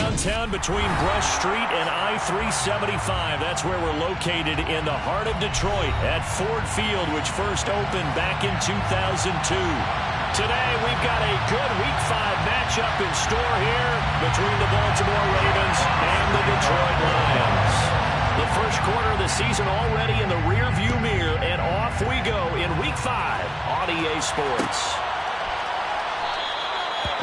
downtown between Brush Street and I-375. That's where we're located in the heart of Detroit at Ford Field, which first opened back in 2002. Today, we've got a good Week 5 matchup in store here between the Baltimore Ravens and the Detroit Lions. The first quarter of the season already in the rearview mirror, and off we go in Week 5 on EA Sports.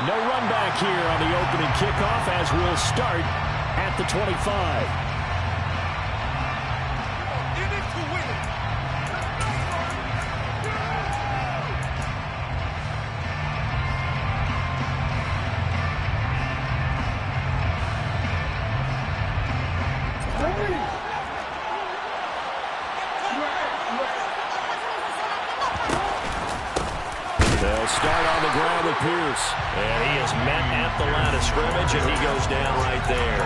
No run back here on the opening kickoff as we'll start at the 25. They'll start on the ground with Pierce. And he is met at the line of scrimmage, and he goes down right there.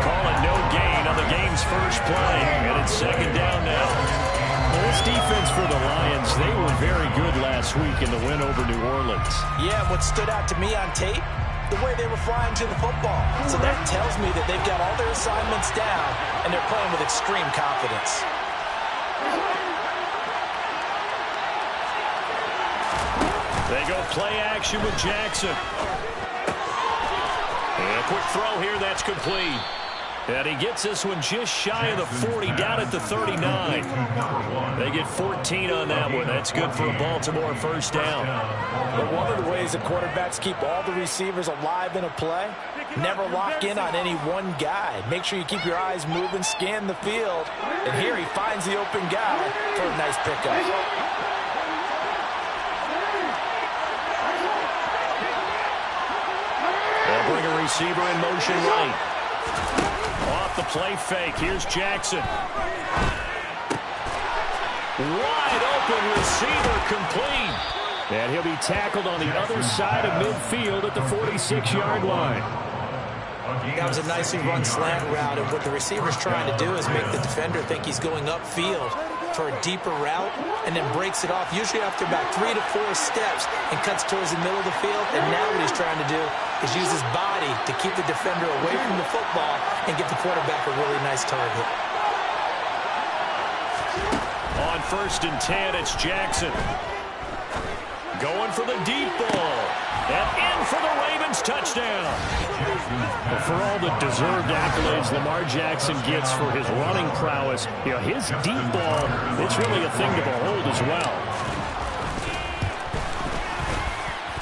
Call it no gain on the game's first play, and it's second down now. Well, this defense for the Lions, they were very good last week in the win over New Orleans. Yeah, what stood out to me on tape, the way they were flying to the football. So that tells me that they've got all their assignments down, and they're playing with extreme confidence. They go play action with Jackson. And a quick throw here, that's complete. And he gets this one just shy of the 40, down at the 39. They get 14 on that one. That's good for a Baltimore first down. But one of the ways the quarterbacks keep all the receivers alive in a play, never lock in on any one guy. Make sure you keep your eyes moving, scan the field. And here he finds the open guy for a nice pickup. Bring a receiver in motion right. Off the play fake. Here's Jackson. Wide open receiver complete. And he'll be tackled on the other side of midfield at the 46-yard line. That was a nicely run slant route, and what the receiver's trying to do is make the defender think he's going upfield for a deeper route, and then breaks it off, usually after about 3 to 4 steps, and cuts towards the middle of the field. And now what he's trying to do is use his body to keep the defender away from the football and give the quarterback a really nice target. On 1st and 10, it's Jackson. Going for the deep ball. And in for the Ravens touchdown. Well, for all the deserved accolades Lamar Jackson gets for his running prowess, his deep ball, it's really a thing to behold as well.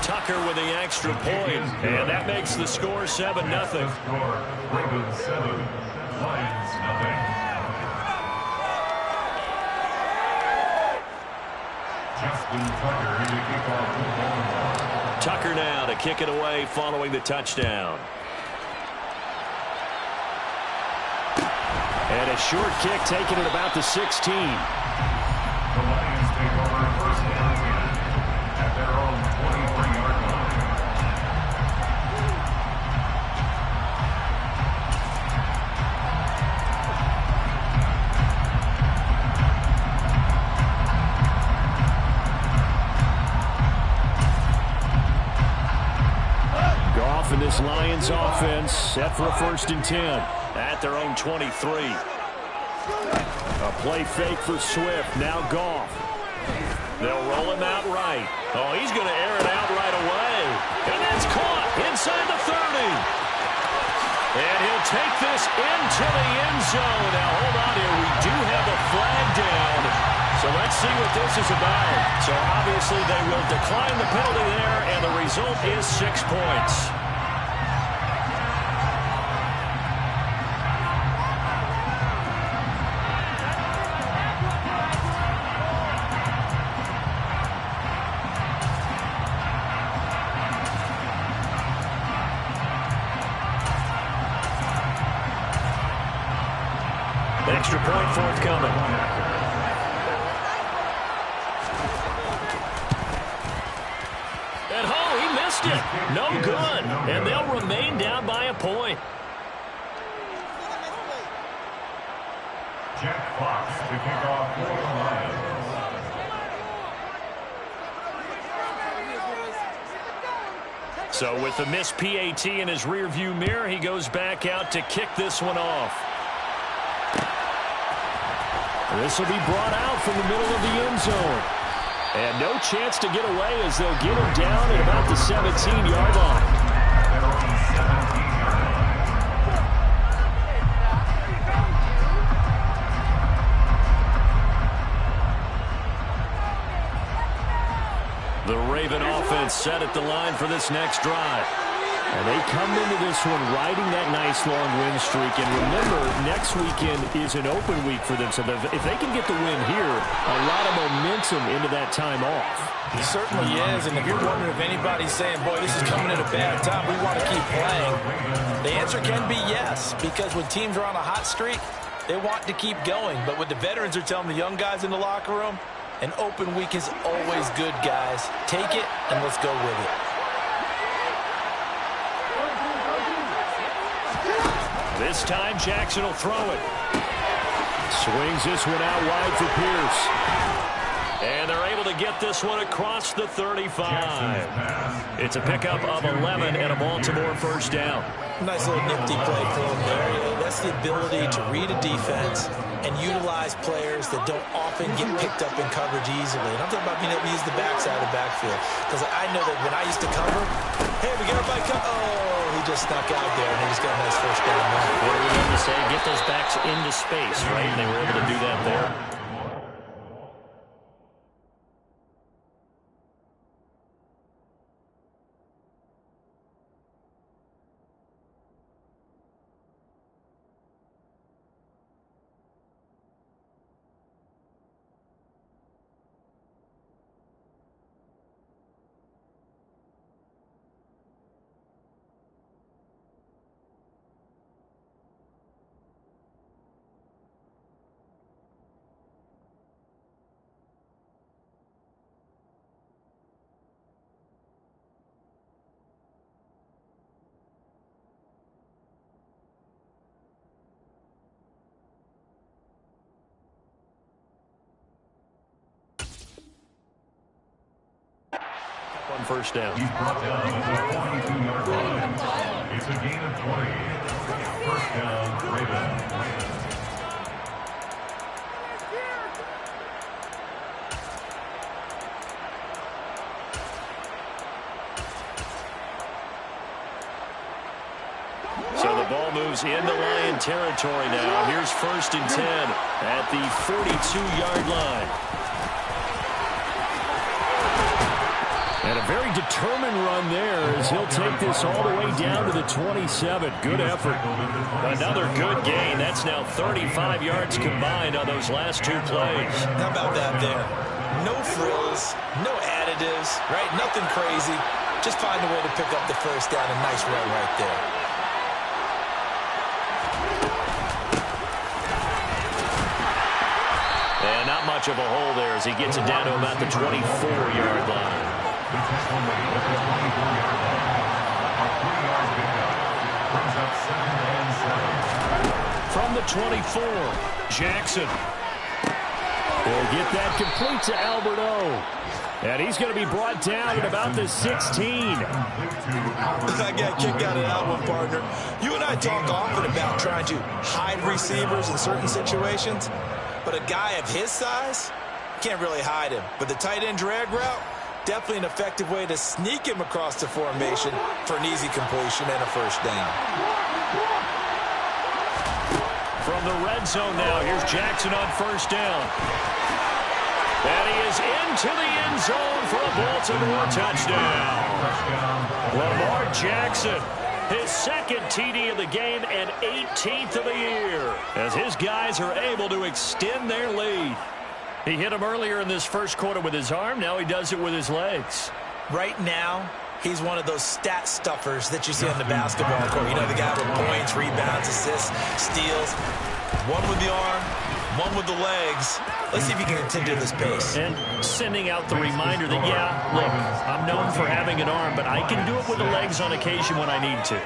Tucker with the extra point, and that makes the score 7-0. Ravens 7, Lions nothing. Justin Tucker to kick off the ball. Tucker now to kick it away following the touchdown. And a short kick taken at about the 16. The Lions take over 1st and 10 at their own 23-yard line. Goff and this Lions offense set for a 1st and 10 at their own 23. A play fake for Swift. Now Goff. They'll roll him out right. Oh, he's going to air it out right away. And that's caught inside the 30. And he'll take this into the end zone. Now, hold on here. We do have a flag down. So let's see what this is about. So obviously they will decline the penalty there, and the result is 6 points. Extra point forthcoming. And he missed it. No good. And they'll remain down by a point. Jack Fox to kick off for the Lions. So with the missed PAT in his rearview mirror, he goes back out to kick this one off. This will be brought out from the middle of the end zone. And no chance to get away as they'll get him down at about the 17-yard line. The Raven offense set at the line for this next drive. And they come into this one riding that nice long win streak. And remember, next weekend is an open week for them. So if they can get the win here, a lot of momentum into that time off. It certainly is. And if you're wondering if anybody's saying, boy, this is coming at a bad time, we want to keep playing, the answer can be yes. Because when teams are on a hot streak, they want to keep going. But what the veterans are telling the young guys in the locker room, an open week is always good, guys. Take it, and let's go with it. This time, Jackson will throw it. Swings this one out wide for Pierce. And they're able to get this one across the 35. It's a pickup of 11 and a Baltimore first down. Nice little nifty play for him there. That's the ability to read a defense and utilize players that don't often get picked up in coverage easily. And I'm talking about being able to use the backside of the backfield. Because I know that when I used to cover, hey, we got everybody cover. Oh, he just snuck out there, and he just got a nice first down. What are we going to say? Get those backs into space, right? And they were able to do that there. On first down. He's brought down at the 22-yard line. It's a gain of 20. First down, Ravens. So the ball moves into Lion territory now. Here's first and 10 at the 42-yard line. And a very determined run there as he'll take this all the way down to the 27. Good effort. Another good gain. That's now 35 yards combined on those last two plays. How about that there? No frills, no additives, right? Nothing crazy. Just find a way to pick up the first down. A nice run right there. And not much of a hole there as he gets it down to about the 24-yard line. From the 24, Jackson will get that complete to Albert O. And he's going to be brought down at about the 16. I got kicked out of that one, partner. You and I talk often about trying to hide receivers in certain situations, but a guy of his size can't really hide him. But the tight end drag route, definitely an effective way to sneak him across the formation for an easy completion and a first down. From the red zone now, here's Jackson on first down. And he is into the end zone for a Baltimore touchdown. Lamar Jackson, his second TD of the game and 18th of the year, as his guys are able to extend their lead. He hit him earlier in this first quarter with his arm. Now he does it with his legs. Right now, he's one of those stat stuffers that you see on the basketball court. You know, the guy with points, rebounds, assists, steals. One with the arm, one with the legs. Let's see if he can continue this pace. And sending out the reminder that, yeah, look, I'm known for having an arm, but I can do it with the legs on occasion when I need to.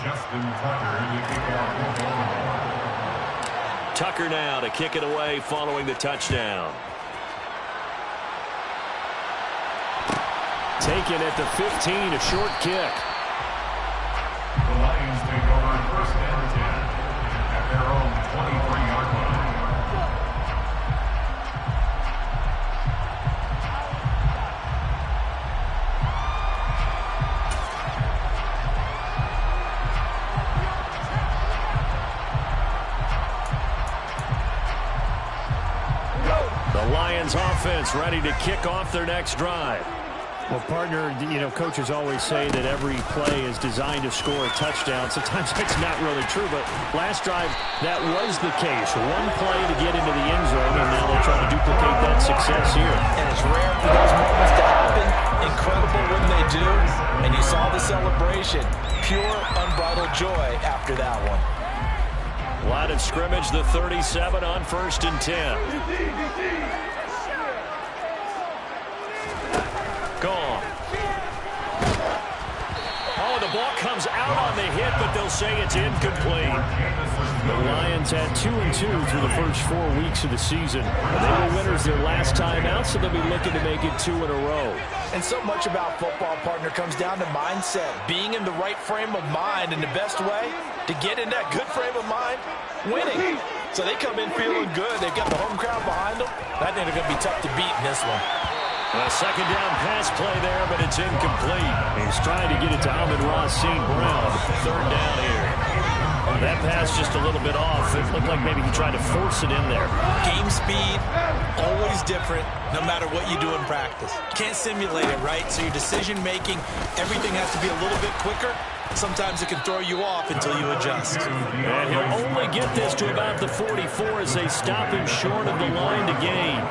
Justin Tucker, the kickoff for Baltimore. Tucker now to kick it away following the touchdown. Taken at the 15, a short kick. The Lions take over first and 10 at their own 23-yard line. The Lions offense ready to kick off their next drive. Well, partner, coaches always say that every play is designed to score a touchdown. Sometimes it's not really true, but last drive, that was the case. One play to get into the end zone, and now they're trying to duplicate that success here. And it's rare for those moments to happen. Incredible when they do. And you saw the celebration. Pure, unbridled joy after that one. Line of scrimmage, the 37 on 1st and 10. Gone. Oh, the ball comes out on the hit, but they'll say it's incomplete. The Lions had 2-2 through the first 4 weeks of the season. They were winners their last time out, so they'll be looking to make it 2 in a row. And so much about football, partner, comes down to mindset. Being in the right frame of mind, and the best way to get in that good frame of mind, winning. So they come in feeling good. They've got the home crowd behind them. I think they're going to be tough to beat in this one. A second down pass play there, but it's incomplete. He's trying to get it to Amon-Ra St. Brown. 3rd down here. That pass just a little bit off. It looked like maybe he tried to force it in there. Game speed, always different, no matter what you do in practice. Can't simulate it, right? So your decision-making, everything has to be a little bit quicker. Sometimes it can throw you off until you adjust. And he'll only get this to about the 44 as they stop him short of the line to gain.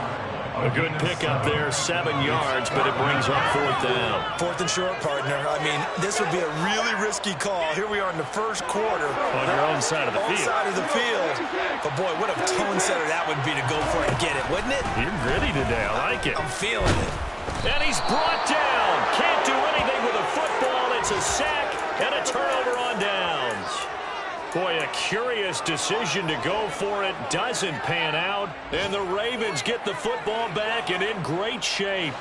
A good pickup there, 7 yards, but it brings up 4th down. 4th and short, partner. I mean, this would be a really risky call. Here we are in the first quarter. On your own side of the field. Side of the field. But, boy, what a tone setter that would be to go for it and get it, wouldn't it? You're gritty today. I like it. I'm feeling it. And he's brought down. Can't do anything with a football. It's a sack and a turnover on downs. Boy, a curious decision to go for it. Doesn't pan out. And the Ravens get the football back and in great shape.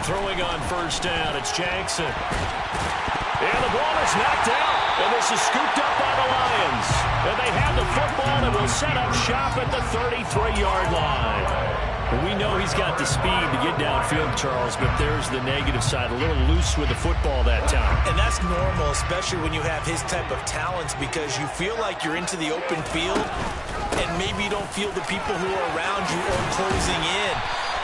Throwing on 1st down, it's Jackson. And the ball is knocked out. And this is scooped up by the Lions. And they have the football and will set up shop at the 33-yard line. We know he's got the speed to get downfield, Charles, but there's the negative side. A little loose with the football that time. And that's normal, especially when you have his type of talents, because you feel like you're into the open field, and maybe you don't feel the people who are around you or closing in.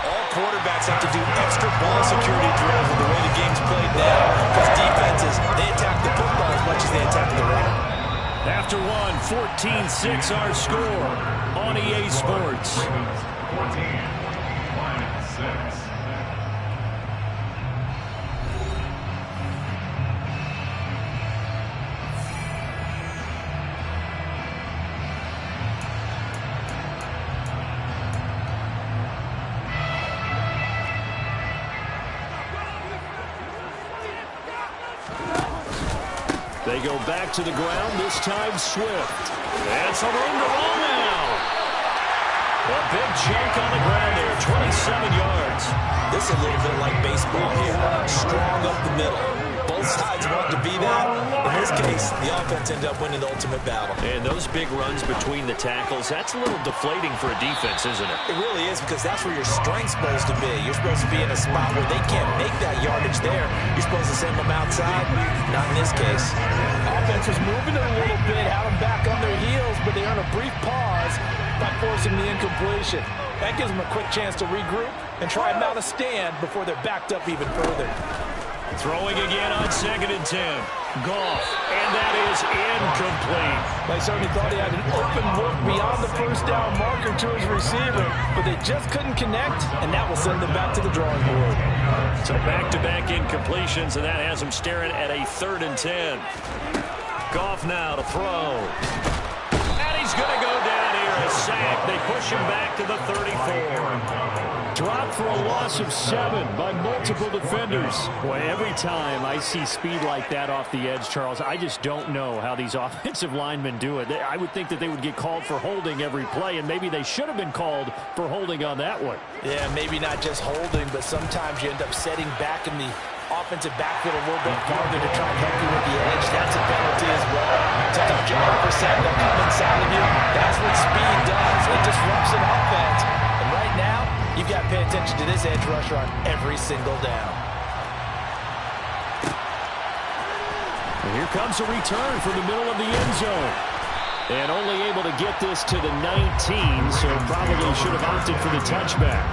All quarterbacks have to do extra ball security drills with the way the game's played now, because defenses, they attack the football as much as they attack the run. After one, 14-6 our score on EA Sports. 14, Lions 6. They go back to the ground, this time Swift. And some room to roll now. A big chunk on the ground there, 27 yards. This is a little bit like baseball here. Strong up the middle. Both sides want to be that. In this case, the offense ended up winning the ultimate battle. And those big runs between the tackles, that's a little deflating for a defense, isn't it? It really is, because that's where your strength's supposed to be. You're supposed to be in a spot where they can't make that yardage there. You're supposed to send them outside. Not in this case. Offense was moving it a little bit, had them back on their heels, but they earned a brief pause by forcing the incompletion. That gives them a quick chance to regroup and try and mount a stand before they're backed up even further. Throwing again on 2nd and 10. Goff, and that is incomplete. They certainly thought he had an open look beyond the 1st down marker to his receiver, but they just couldn't connect, and that will send them back to the drawing board. So back-to-back incompletions, and that has them staring at a 3rd and 10. Goff now to throw. And he's going to go down here, a sack. They push him back to the 34. dropped for a loss of 7 by multiple defenders. Boy, every time I see speed like that off the edge, Charles, I just don't know how these offensive linemen do it. I would think that they would get called for holding every play, and maybe they should have been called for holding on that one. Yeah, maybe not just holding, but sometimes you end up setting back in the offensive backfield a little bit farther to try and help you with the edge. That's a penalty as well. Sometimes you 100% they'll come inside of you. That's what speed does. It disrupts an offense. And right now, you've got to pay attention to this edge rusher on every single down. And here comes a return from the middle of the end zone. And only able to get this to the 19, so probably should have opted for the touchback.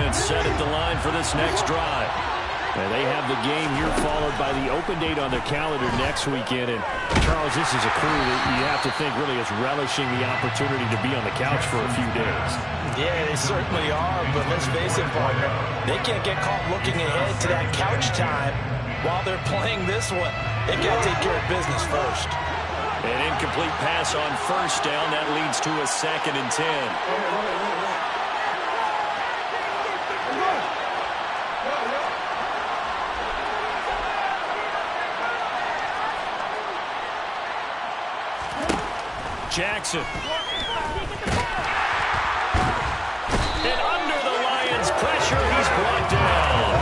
Set at the line for this next drive. And they have the game here followed by the open date on their calendar next weekend. And Charles, this is a crew that you have to think really is relishing the opportunity to be on the couch for a few days. Yeah, they certainly are, but let's face it, partner. They can't get caught looking ahead to that couch time while they're playing this one. They've got to take care of business first. An incomplete pass on first down. That leads to a 2nd and 10. Jackson. And under the Lions' pressure, he's brought down.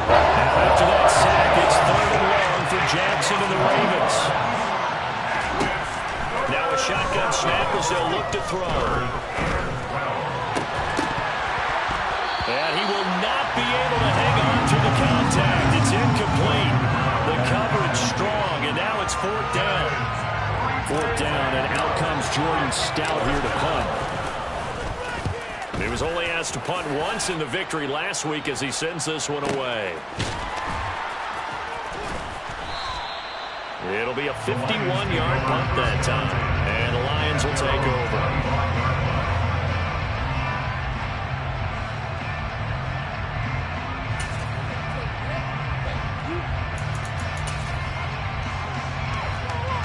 Now after that sack, it's 3rd and long for Jackson and the Ravens. Now a shotgun snap as they'll look to throw. And he will not be able to hang on to the contact. It's incomplete. The coverage strong, and now it's 4th down. 4th down, and out comes Jordan Stout here to punt. He was only asked to punt once in the victory last week as he sends this one away. It'll be a 51-yard punt that time, and the Lions will take over.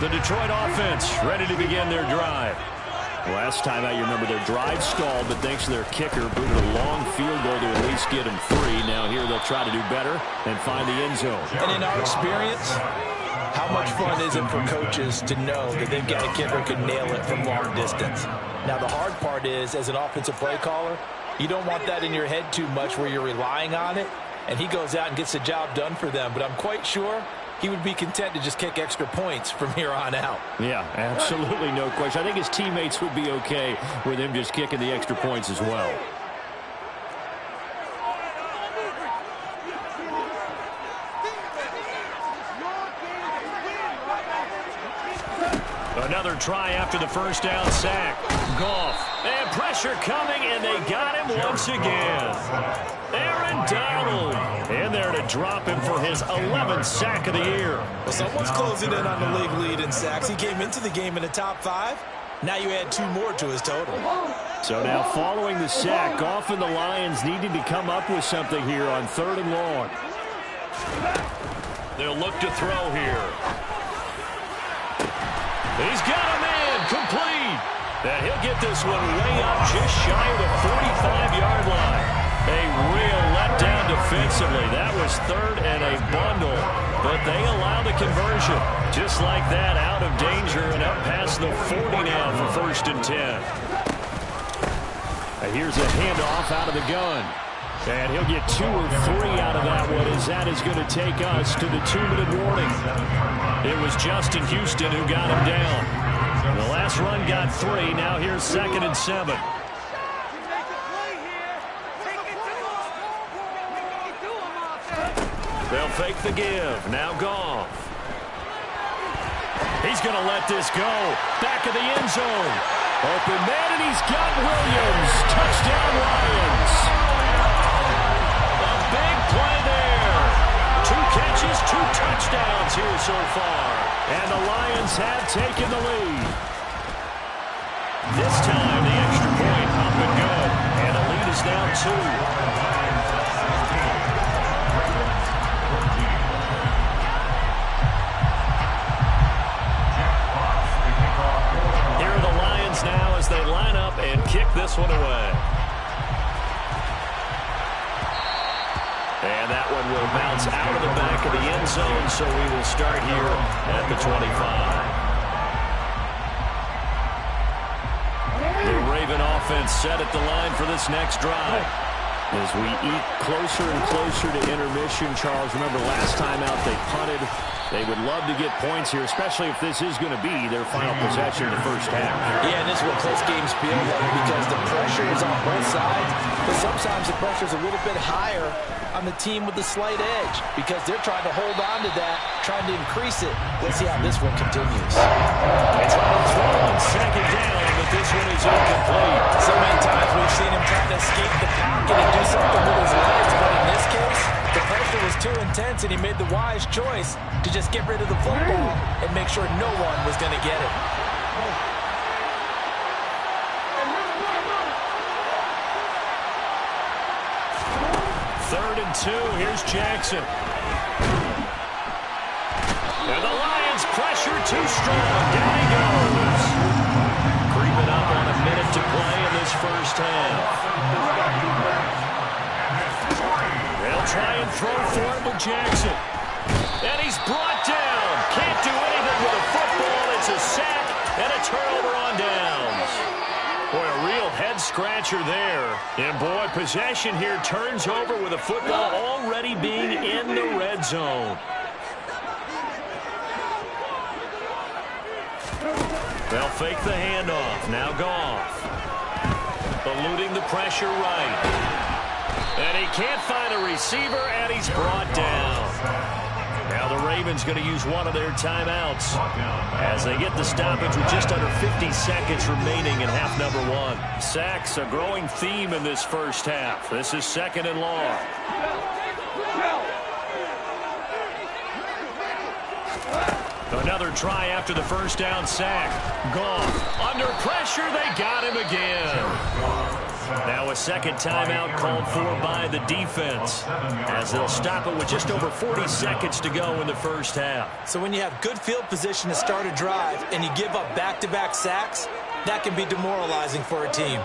The Detroit offense ready to begin their drive. Last time out, you remember their drive stalled, but thanks to their kicker, booted a long field goal to at least get them 3. Now here they'll try to do better and find the end zone. And in our experience, how much fun is it for coaches to know that they've got a kicker who can nail it from long distance? Now the hard part is, as an offensive play caller, you don't want that in your head too much where you're relying on it, and he goes out and gets the job done for them. But I'm quite sure he would be content to just kick extra points from here on out. Yeah, absolutely no question. I think his teammates would be okay with him just kicking the extra points as well. Another try after the first down sack. Goff. And pressure coming, and they got him once again. Aaron Donald in there to drop him for his 11th sack of the year. Well, someone's closing in on the league lead in sacks. He came into the game in the top 5. Now you add 2 more to his total. So now following the sack, Goff and the Lions needed to come up with something here on 3rd and long. They'll look to throw here. He's got a man complete. And he'll get this one way up just shy of the 45-yard line. A real letdown defensively. That was 3rd and a bundle. But they allow the conversion. Just like that, out of danger and up past the 40 now for 1st and 10. Here's a handoff out of the gun. And he'll get 2 or 3 out of that one, as that is going to take us to the 2-minute warning. It was Justin Houston who got him down. The last run got 3. Now here's 2nd and 7. They'll fake the give. Now Goff. He's going to let this go. Back of the end zone. Open man, and he's got Williams. Touchdown, Lions. A big play there. 2 catches, 2 touchdowns here so far. And the Lions have taken the lead. This time, the extra point up and good. And the lead is now 2. Now as they line up and kick this one away. And that one will bounce out of the back of the end zone, so we will start here at the 25. The Raven offense set at the line for this next drive. As we eat closer and closer to intermission, Charles, remember last time out they punted. They would love to get points here, especially if this is going to be their final possession in the first half. Yeah, and this is what close games feel like because the pressure is on both sides, but sometimes the pressure is a little bit higher on the team with the slight edge because they're trying to hold on to that, trying to increase it. Let's see how this one continues. It's on a throw on second down, but this one is incomplete. So many times we've seen him trying to escape the pocket and do something with his legs, but in this case, the pressure was too intense, and he made the wise choice to just get rid of the football and make sure no one was going to get it. Third and 2. Here's Jackson. And the Lions pressure too strong. Down he goes. Creeping up on a minute to play in this first half. They'll try and throw for it with Jackson. And he's brought down. Can't do anything with a football. It's a sack and a turnover on downs. Boy, a real head-scratcher there. And, boy, possession here turns over with a football already being in the red zone. They'll fake the handoff. Now Goff. Eluding the pressure right. And he can't find a receiver, and he's brought down. Now the Ravens going to use one of their timeouts as they get the stoppage with just under 50 seconds remaining in half number 1. Sacks, a growing theme in this first half. This is second and long. Another try after the first down sack. Goff under pressure. They got him again. Now a second timeout called for by the defense as they'll stop it with just over 40 seconds to go in the first half. So when you have good field position to start a drive and you give up back-to-back sacks, that can be demoralizing for a team.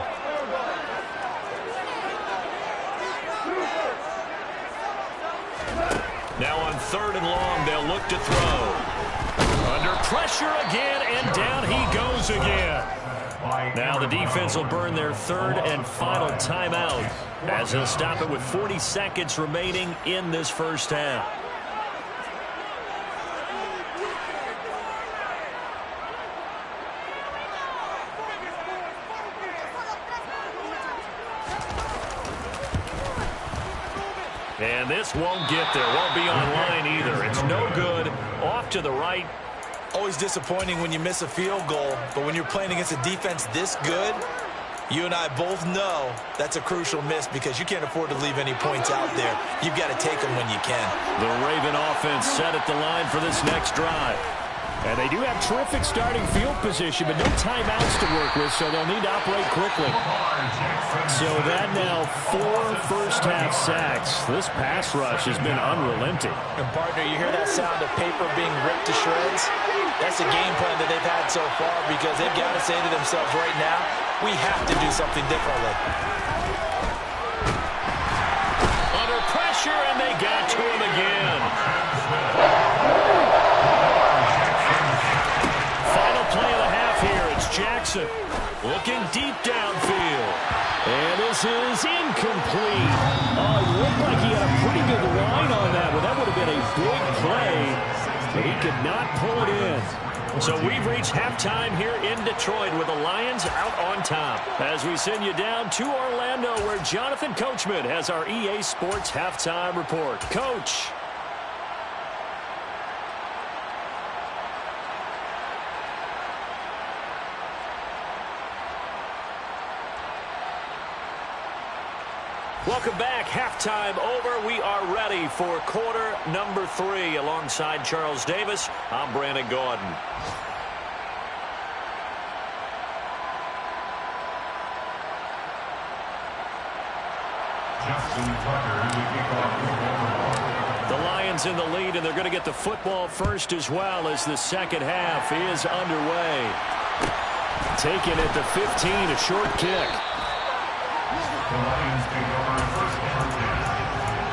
Now on third and long, they'll look to throw. Under pressure again, and down he goes again. Now the defense will burn their third and final timeout as they'll stop it with 40 seconds remaining in this first half. And this won't get there. Won't be online either. It's no good. Off to the right. Always disappointing when you miss a field goal, but when you're playing against a defense this good, you and I both know that's a crucial miss because you can't afford to leave any points out there. You've got to take them when you can. The Raven offense set at the line for this next drive. And they do have terrific starting field position, but no timeouts to work with, so they'll need to operate quickly. So that now 4 first-half sacks. This pass rush has been unrelenting. And, partner, you hear that sound of paper being ripped to shreds? That's the game plan that they've had so far because they've got to say to themselves right now, we have to do something differently. Under pressure, and they got to him again. Play of the half here. It's Jackson looking deep downfield. And this is incomplete. Oh, it looked like he had a pretty good line on that, but that would have been a big play. But he could not pull it in. So we've reached halftime here in Detroit with the Lions out on top. As we send you down to Orlando where Jonathan Coachman has our EA Sports halftime report. Coach. Welcome back. Halftime over. We are ready for quarter number 3. Alongside Charles Davis, I'm Brandon Gaudin. Justin Tucker to kick off the ball. The Lions in the lead, and they're going to get the football first as well as the second half is underway. Taken at the 15, a short kick. The Lions take over first and 10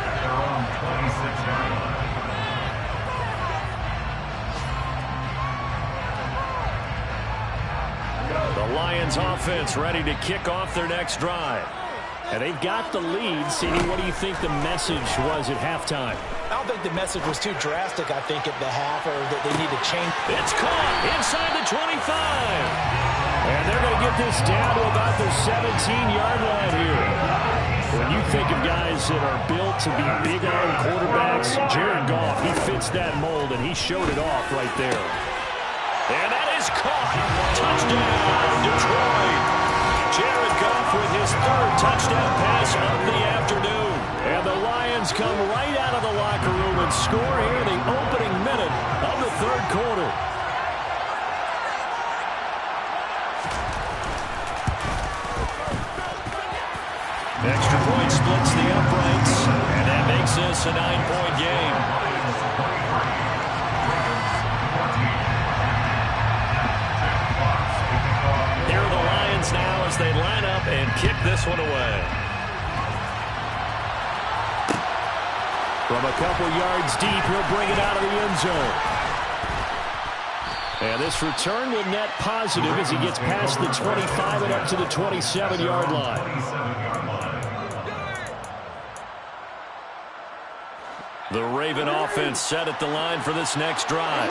at their own 26-yard line. The Lions offense ready to kick off their next drive. And they've got the lead. CD, what do you think the message was at halftime? I don't think the message was too drastic, I think, at the half, or that they need to change. It's caught inside the 25. And they're going to get this down to about the 17-yard line here. When you think of guys that are built to be big-arm quarterbacks, Jared Goff, he fits that mold, and he showed it off right there. And that is caught. Touchdown, Detroit. Jared Goff with his third touchdown pass of the afternoon. And the Lions come right out of the locker room and score here in the opening minute of the third quarter. Extra point splits the uprights, and that makes this a 9-point game. Here are the Lions now as they line up and kick this one away. From a couple yards deep, he'll bring it out of the end zone. And this return will net positive as he gets past the 25 and up to the 27-yard line. The Raven offense set at the line for this next drive.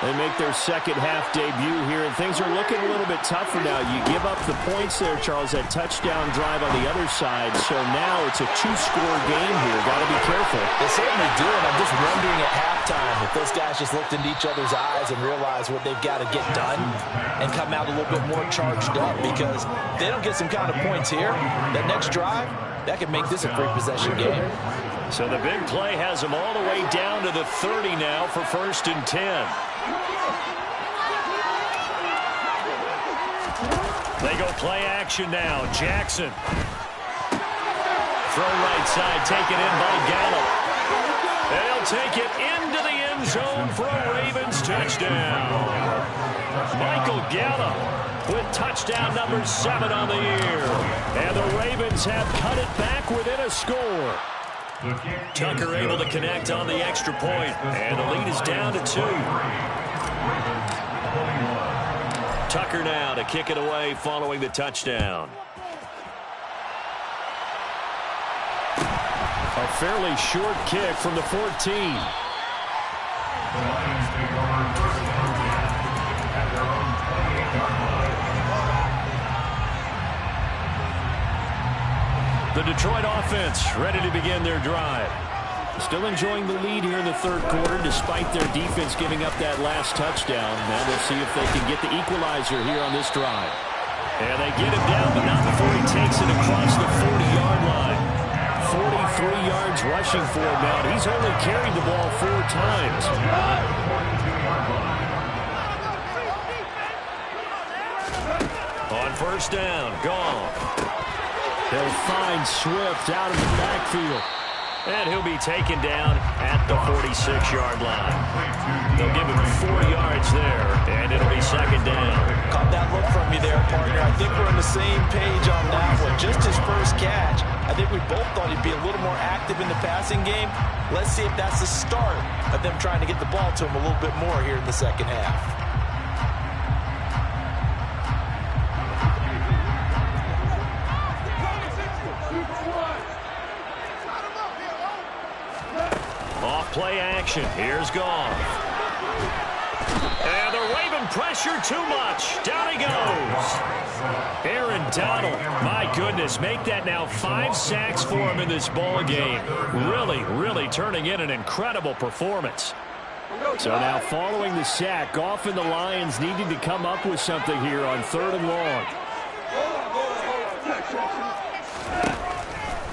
They make their second half debut here, and things are looking a little bit tougher now. You give up the points there, Charles, that touchdown drive on the other side. So now it's a two-score game here. Got to be careful. They certainly do, and I'm just wondering at halftime if those guys just looked into each other's eyes and realized what they've got to get done and come out a little bit more charged up, because if they don't get some kind of points here, that next drive, that could make this a three-possession game. So the big play has them all the way down to the 30 now for 1st and 10. They go play action now. Jackson. Throw right side, taken in by Gallup. They'll take it into the end zone for a Ravens touchdown. Michael Gallup with touchdown number 7 on the year. And the Ravens have cut it back within a score. Tucker able to connect on the extra point, and the lead is down to 2. Tucker now to kick it away following the touchdown. A fairly short kick from the 14. The Lions take over first and 10 at their own 28-yard line. The Detroit offense ready to begin their drive. Still enjoying the lead here in the third quarter despite their defense giving up that last touchdown. Now we'll see if they can get the equalizer here on this drive. And they get him down, but not before he takes it across the 40-yard line. 43 yards rushing for him now. He's only carried the ball 4 times. On first down, Goff. They'll find Swift out of the backfield. And he'll be taken down at the 46-yard line. They'll give him 4 yards there, and it'll be second down. Caught that look from you there, partner. I think we're on the same page on that one. Just his first catch. I think we both thought he'd be a little more active in the passing game. Let's see if that's the start of them trying to get the ball to him a little bit more here in the second half. Play action. Here's Goff. And the Raven pressure too much. Down he goes. Aaron Donald. My goodness, make that now 5 sacks for him in this ball game. Really, really turning in an incredible performance. So now following the sack, Goff and the Lions needing to come up with something here on 3rd and long.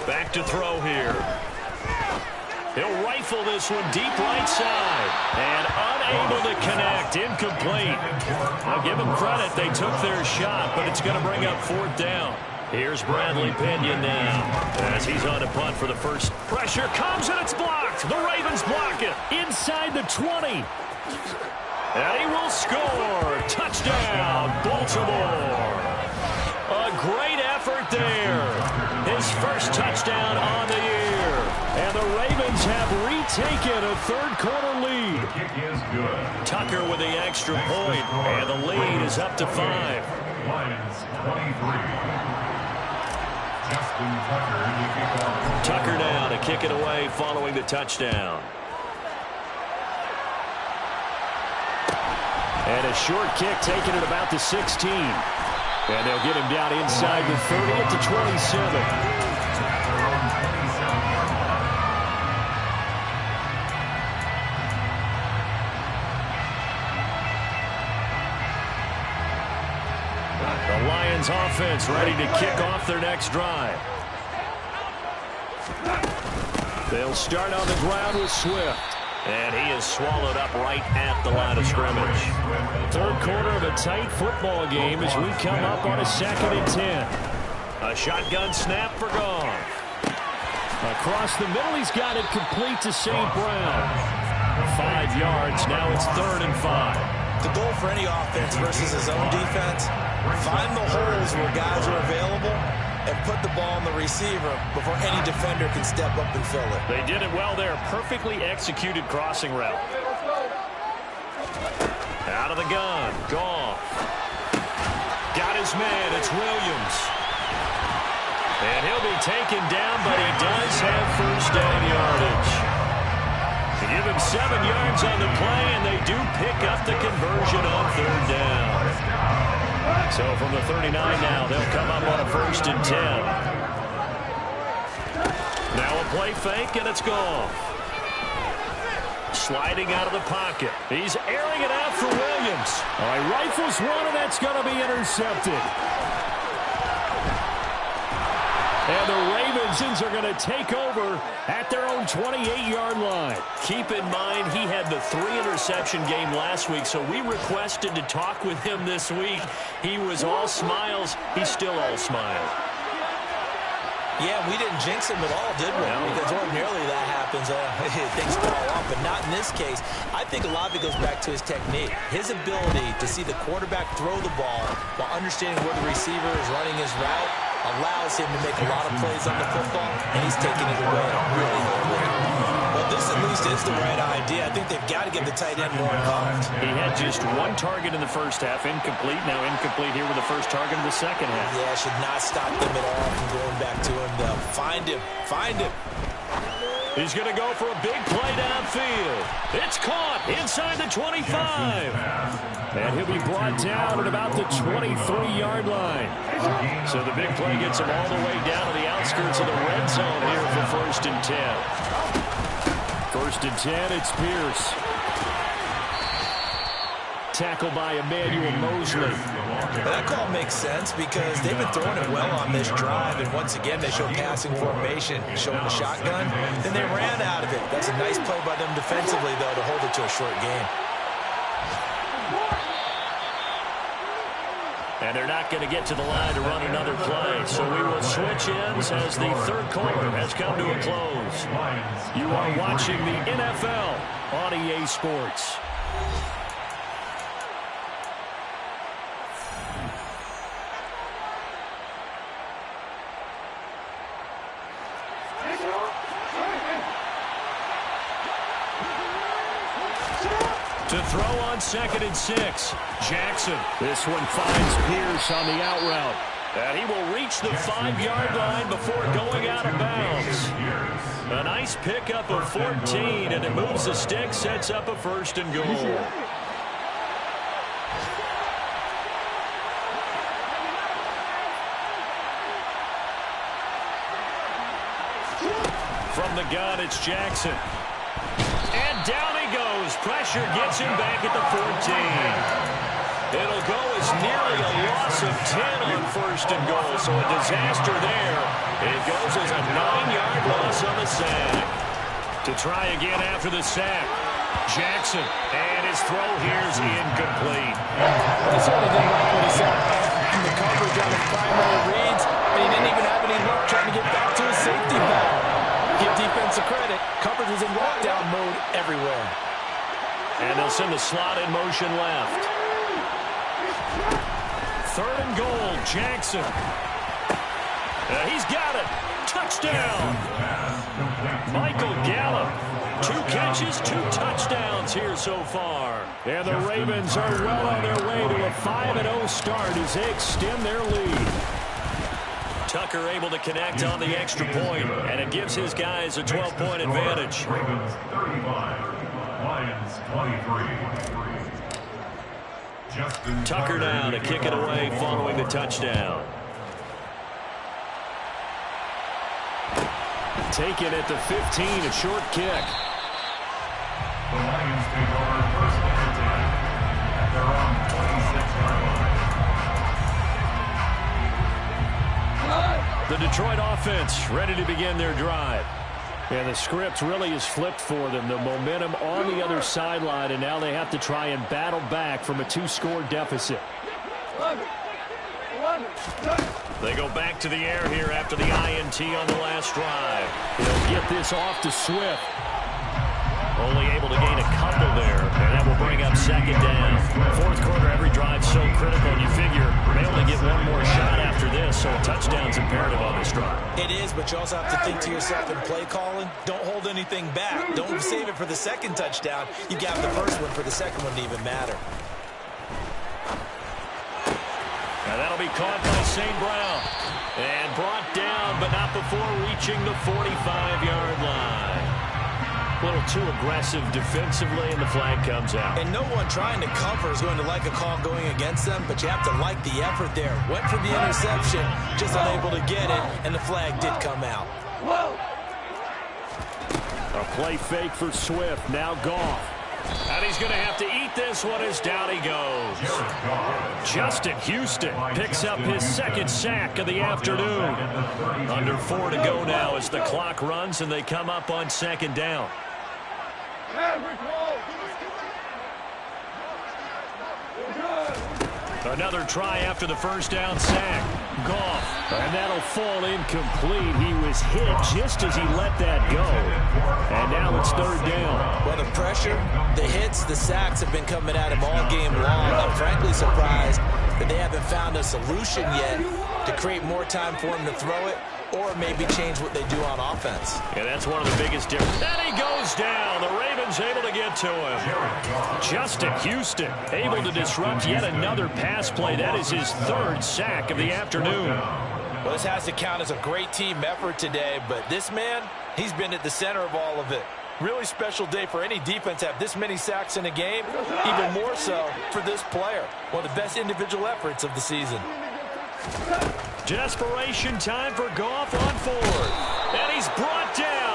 Back to throw here. He'll rifle this one deep right side. And unable to connect. Incomplete. I'll give them credit. They took their shot, but it's going to bring up 4th down. Here's Bradley Pinion now as he's on a punt for the first. Pressure comes and it's blocked. The Ravens block it inside the 20. And he will score. Touchdown, Baltimore. A great effort there. His first touchdown on the year. And the Ravens have retaken a third-quarter lead. The kick is good. Tucker with the extra point, and the lead is up to 5. Lions 23. Justin Tucker to kick off. Tucker now to kick it away following the touchdown. And a short kick taken at about the 16. And they'll get him down inside the 30 at the 27. The Lions offense ready to kick off their next drive. They'll start on the ground with Swift. And he is swallowed up right at the line of scrimmage. Third quarter of a tight football game as we come up on a 2nd and 10. A shotgun snap for Goff. Across the middle, he's got it complete to St. Brown. 5 yards, now it's 3rd and 5. The goal for any offense versus his own defense, find the holes where guys are available and put the ball on the receiver before any defender can step up and fill it. They did it well there. Perfectly executed crossing route. Out of the gun. Goff. Got his man. It's Williams. And he'll be taken down, but he does have first down yardage. They give him 7 yards on the play, and they do pick up the conversion on 3rd down. So from the 39 now, they'll come up on a 1st and 10. Now a play fake, and it's Goff. Sliding out of the pocket. He's airing it out for Williams. All right, rifles one, and that's going to be intercepted. And the Ravens are going to take over at their own 28-yard line. Keep in mind, he had the 3-interception game last week, so we requested to talk with him this week. He was all smiles. He's still all smile. Yeah, we didn't jinx him at all, did we? No. Because ordinarily that happens. Things fall off, but not in this case. I think a lot of it goes back to his technique. His ability to see the quarterback throw the ball while understanding where the receiver is running his route allows him to make a lot of plays on the football, and he's taking it away really early. Well, this at least is the right idea. I think they've got to get the tight end more involved. He had just 1 target in the first half, incomplete. Now incomplete here with the first target in the second half. Yeah, should not stop them at all from going back to him, though. Find him. Find him. He's going to go for a big play downfield. It's caught inside the 25. And he'll be brought down at about the 23-yard line. So the big play gets him all the way down to the outskirts of the red zone here for 1st and 10. 1st and 10, it's Pierce. Tackled by Emmanuel Mosley. That call makes sense because they've been throwing it well on this drive, and once again they show passing formation, showing the shotgun. Then they ran out of it. That's a nice play by them defensively, though, to hold it to a short game. And they're not going to get to the line to run another play. So we will switch ends as the third quarter has come to a close. You are watching the NFL on EA Sports. To throw on 2nd and 6. Jackson. This one finds Pierce on the out route. And he will reach the 5-yard line before going out of bounds. A nice pickup of 14, and it moves the stick, sets up a 1st and goal. From the gun, it's Jackson. And down he goes. Pressure gets him back at the 14. It'll go as nearly a loss of 10 on 1st and goal. So a disaster there. It goes as a 9-yard loss on the sack. To try again after the sack. Jackson. And his throw here is incomplete. He certainly didn't like what he saw. The coverage on his primary reads, And he didn't even have any luck trying to get back to his safety valve. Give defensive credit. Coverage was in lockdown mode everywhere. And they'll send the slot in motion left. 3rd and goal, Jackson. He's got it. Touchdown. Michael Gallup. 2 catches, 2 touchdowns here so far. And the Ravens are well on their way to a 5-0 start as they extend their lead. Tucker able to connect on the extra point, and it gives his guys a 12-point advantage. Ravens 35, Lions 23. Tucker now to kick it away following the touchdown. Taken at the 15, a short kick. The Lions take over 1st and 10 at their own 26-yard line. The Detroit offense ready to begin their drive. And the script really is flipped for them. The momentum on the other sideline, and now they have to try and battle back from a 2-score deficit. They go back to the air here after the INT on the last drive. They'll get this off to Swift. Only able to gain a couple there, and that will bring up 2nd down. 4th quarter, every drive so critical, and you figure they only get one more shot after this, so a touchdown's imperative on this drive. It is, but you also have to think to yourself in play calling, don't hold anything back. Don't save it for the 2nd touchdown. You got the 1st one for the 2nd one to even matter. Now that'll be caught by St. Brown. And brought down, but not before reaching the 45-yard line. A little too aggressive defensively, and the flag comes out. And no one trying to cover is going to like a call going against them, but you have to like the effort there. Went for the interception, just unable to get it, and the flag did come out. A play fake for Swift, now Goff. And he's going to have to eat this one as down he goes. Justin Houston picks up his 2nd sack of the afternoon. Under 4 to go now as the clock runs and they come up on 2nd down. Another try after the 1st down sack. Goff. And that'll fall incomplete. He was hit just as he let that go. And now it's 3rd down. Well, the pressure, the hits, the sacks have been coming at him all game long. I'm frankly surprised that they haven't found a solution yet to create more time for him to throw it or maybe change what they do on offense. Yeah, that's one of the biggest differences. And he goes down. The Ravens able to get to him. Justin Houston able to disrupt yet another pass play. That is his 3rd sack of the afternoon. Well, this has to count as a great team effort today, but this man, he's been at the center of all of it. Really special day for any defense to have this many sacks in a game, even more so for this player. One of the best individual efforts of the season. Desperation time for Goff on 4th. And he's brought down.